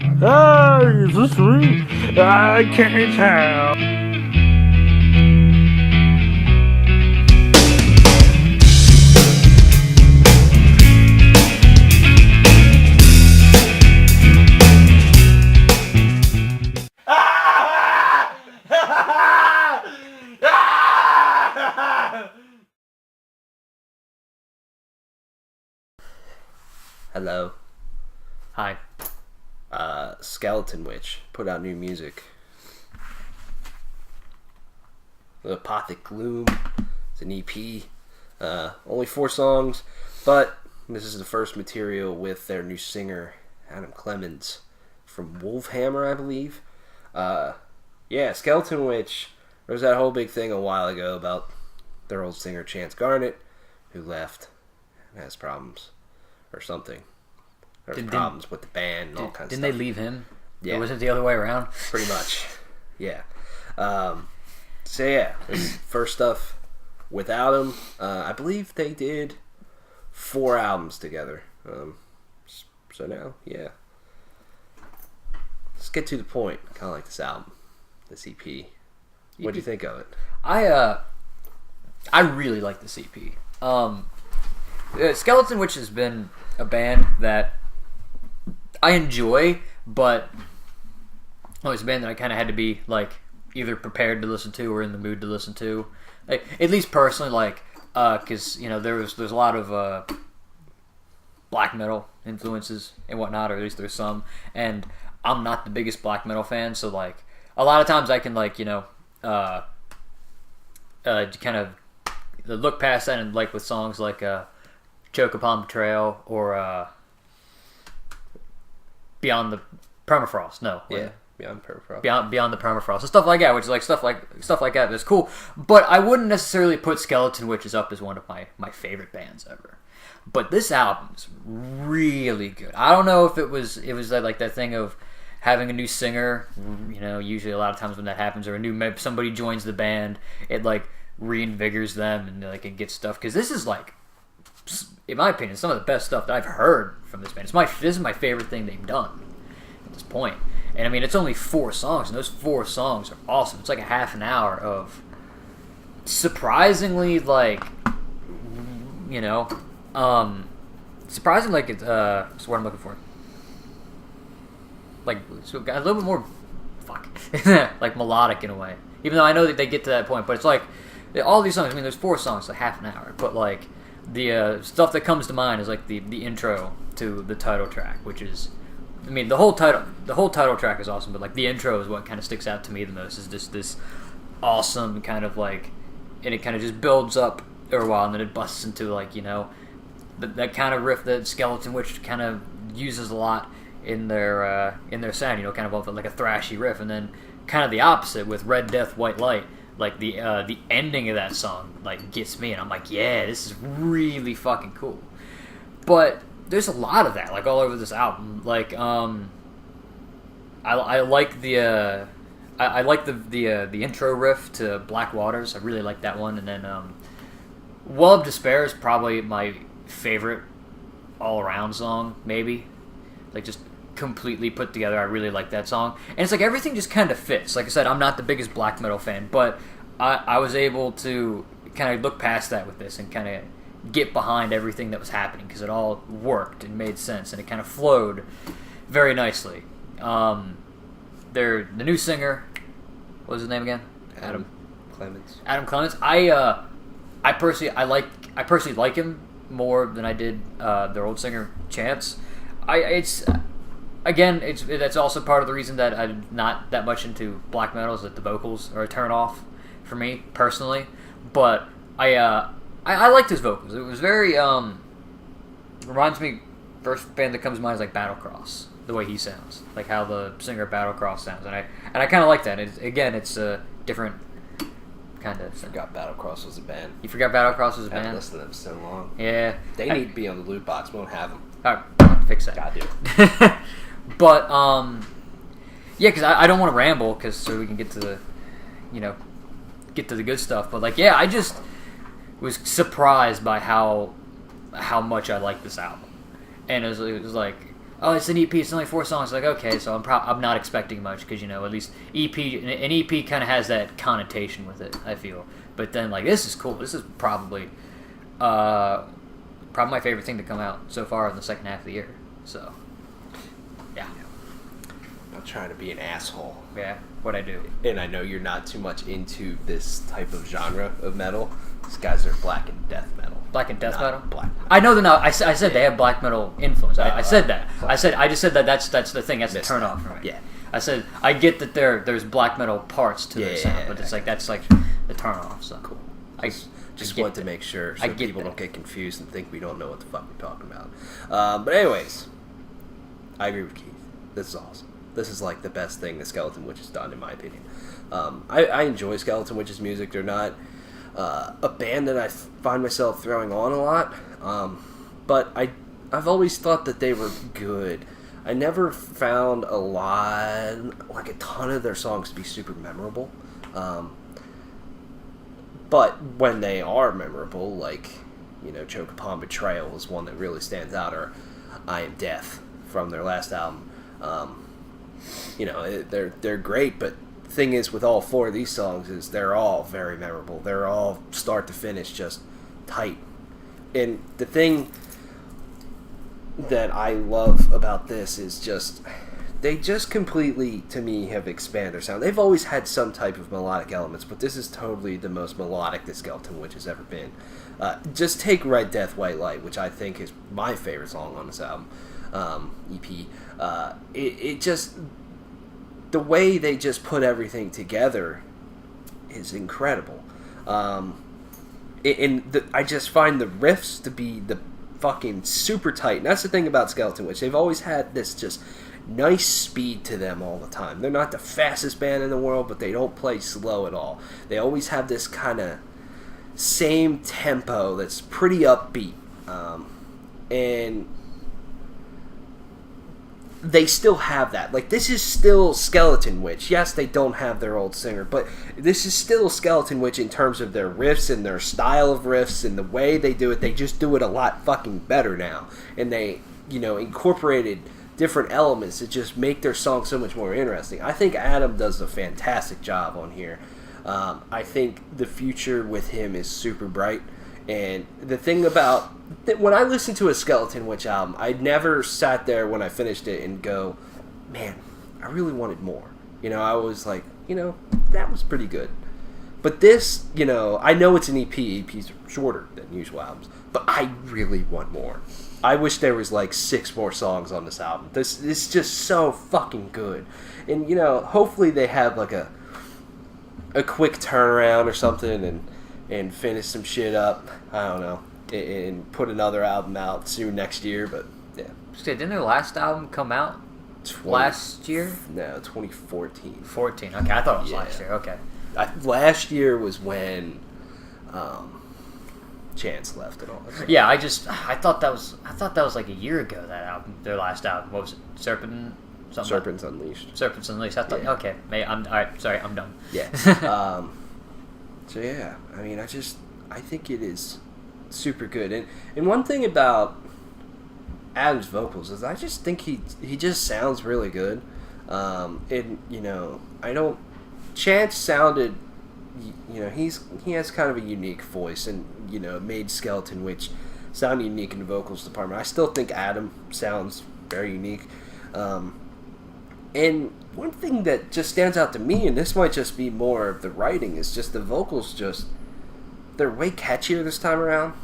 Ah, is this sweet? I can't tell. Hello. Hi. Skeletonwitch put out new music. The Apothic Gloom. It's an EP. Only 4 songs, but this is the first material with their new singer, Adam Clemens, from Wolfhammer, I believe. Yeah, Skeletonwitch. There was that whole big thing a while ago about their old singer, Chance Garnett, who left and has problems. Or something. There's problems with the band and all kinds of stuff. Didn't they leave him? Yeah. Or was it the other way around? Pretty much. Yeah. So yeah, this first stuff without him. I believe they did 4 albums together. So now, yeah. Let's get to the point. Kind of like this album. This EP. What do you think of it? I really like this EP. Skeletonwitch has been a band that I enjoy, but it's a band that I kind of had to be like either prepared to listen to or in the mood to listen to. Like, at least personally, because there's a lot of black metal influences and whatnot, or at least there's some. And I'm not the biggest black metal fan, so like a lot of times I can kind of look past that and like with songs like Choke Upon Betrayal or Beyond the Permafrost. No, yeah, Beyond Permafrost. Beyond the Permafrost, and stuff like that, which is like stuff like that. That's cool, but I wouldn't necessarily put Skeletonwitch up as one of my favorite bands ever. But this album's really good. I don't know if it was like that thing of having a new singer. Usually a lot of times when that happens, or somebody joins the band, it like reinvigorates them and like it gets stuff. Because this is like, in my opinion, some of the best stuff that I've heard from this band. This is my favorite thing they've done at this point. And I mean, it's only 4 songs, and those 4 songs are awesome. It's like a half an hour of surprisingly surprisingly it's what's what I'm looking for. Like, so a little bit more like melodic in a way. Even though I know that they get to that point, but it's like all these songs. I mean, there's 4 songs, like half an hour, but like the stuff that comes to mind is like the intro to the title track, which is, I mean, the whole title track is awesome, but like the intro is what kind of sticks out to me the most. Is just this awesome kind of like, and it kind of just builds up for a while, and then it busts into like that kind of riff that Skeletonwitch kind of uses a lot in their sound. Kind of like a thrashy riff, and then kind of the opposite with Red Death, White Light. Like the ending of that song like gets me, and I'm like, yeah, this is really fucking cool. But there's a lot of that like all over this album. Like I like the intro riff to Black Waters. I really like that one. And then Well of Despair is probably my favorite all around song, maybe. Like just completely put together. I really like that song, and it's like everything just kind of fits. Like I said, I'm not the biggest black metal fan, but I was able to kind of look past that with this and kind of get behind everything that was happening, because it all worked and made sense, and it kind of flowed very nicely. The new singer, what was his name again? Adam Clemens. Adam Clemens. I personally like him more than I did their old singer Chance. That's also part of the reason that I'm not that much into black metal, is that the vocals are a turn off for me personally. But I liked his vocals. It was very reminds me, first band that comes to mind is like Battlecross, the way he sounds, like how the singer of Battlecross sounds, and I kind of like that. It's a different kind of. Forgot Battlecross was a band. You forgot Battlecross was a band? I've listened to them so long. Yeah, they need to be on the loot box. We won't have them. All right, fix that. Gotta do it. But yeah, because I don't want to ramble, so we can get to the good stuff. But like, yeah, I just was surprised by how much I like this album, and it was like oh, it's an EP. It's only 4 songs. Like, okay, so I'm not expecting much because at least an EP kind of has that connotation with it. I feel, but then like this is cool. This is probably my favorite thing to come out so far in the second half of the year. So, yeah. I'm not trying to be an asshole. Yeah, what I do. And I know you're not too much into this type of genre of metal. These guys are black and death metal. Black and death metal? Black metal. I know they're not. I said they have black metal influence. I said that. I just said that that's the thing. That's the turn off for me. Yeah. I said I get that there's black metal parts to their sound, but it's like that's like the turn off. So cool. I just get want to that. make sure I so get people that. don't get confused and think we don't know what the fuck we're talking about. But anyways, I agree with Keith. This is awesome. This is like the best thing that Skeletonwitch has done, in my opinion. I enjoy Skeletonwitch's music. They're not a band that I find myself throwing on a lot, but I've always thought that they were good. I never found a ton of their songs to be super memorable. But when they are memorable, like, Choke Upon Betrayal is one that really stands out, or I Am Death from their last album. They're great, but the thing is with all 4 of these songs is they're all very memorable. They're all start to finish just tight. And the thing that I love about this is just they just completely, to me, have expanded their sound. They've always had some type of melodic elements, but this is totally the most melodic that Skeletonwitch has ever been. Just take Red Death, White Light, which I think is my favorite song on this album, EP. It just, the way they just put everything together is incredible. I just find the riffs to be the fucking super tight. And that's the thing about Skeletonwitch. They've always had this just nice speed to them all the time. They're not the fastest band in the world, but they don't play slow at all. They always have this kind of same tempo that's pretty upbeat. And they still have that. Like, this is still Skeletonwitch. Yes, they don't have their old singer, but this is still Skeletonwitch in terms of their riffs and their style of riffs and the way they do it. They just do it a lot fucking better now. And they, incorporated different elements that just make their song so much more interesting. I think Adam does a fantastic job on here. I think the future with him is super bright. And the thing about when I listen to a Skeletonwitch album, I never sat there when I finished it and go, man, I really wanted more. I was like, that was pretty good. But this, I know it's an EP. EPs are shorter than usual albums, but I really want more. I wish there was like 6 more songs on this album. This is just so fucking good. And, hopefully they have like a quick turnaround or something and finish some shit up. I don't know. And put another album out soon next year, but yeah. Didn't their last album come out last year? No, 2014. 14. Okay, I thought it was last year. Okay. Last year was when Chance left and all that. Yeah, I thought that was like a year ago, that album, their last album. What was it? Serpents Unleashed. Serpents Unleashed. I thought, okay, I'm all right. Sorry, I'm done. Yeah. So yeah, I mean, I think it is super good. And one thing about Adam's vocals is I just think he just sounds really good. Chance sounded, he has kind of a unique voice and, made Skeletonwitch sound unique in the vocals department. I still think Adam sounds very unique. And one thing that just stands out to me, and this might just be more of the writing, is just the vocals they're way catchier this time around.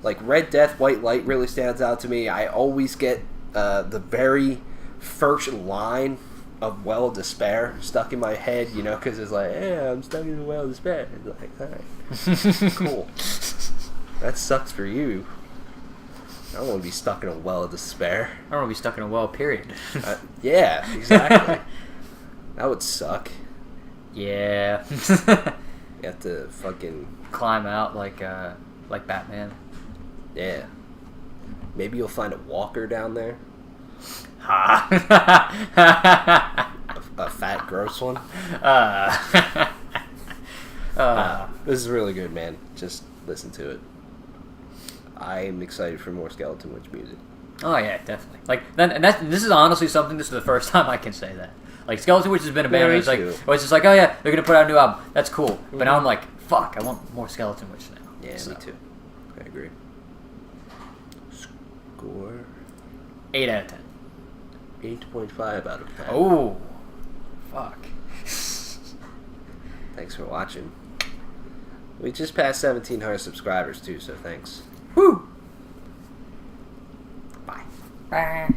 Like Red Death, White Light really stands out to me. I always get the very first line of Well of Despair stuck in my head, because it's like, yeah, I'm stuck in the Well of Despair. It's like, alright, cool. That sucks for you. I don't want to be stuck in a well of despair. I don't want to be stuck in a well, period. Yeah, exactly. That would suck. Yeah. You have to fucking climb out like Batman. Yeah. Maybe you'll find a walker down there. Ha! A fat, gross one. This is really good, man. Just listen to it. I'm excited for more Skeletonwitch music. Oh yeah, definitely. Like then, and this is honestly something. This is the first time I can say that. Like Skeletonwitch has been a band. Yeah, It's like me too. it's just like, oh yeah, they're gonna put out a new album. That's cool. But now I'm like, fuck, I want more Skeletonwitch now. Yeah, So, me too. I agree. Score 8 out of 10. 8.5 out of 10. Oh, fuck. Thanks for watching. We just passed 1,700 subscribers too, so thanks. Woo. Bye. Bye.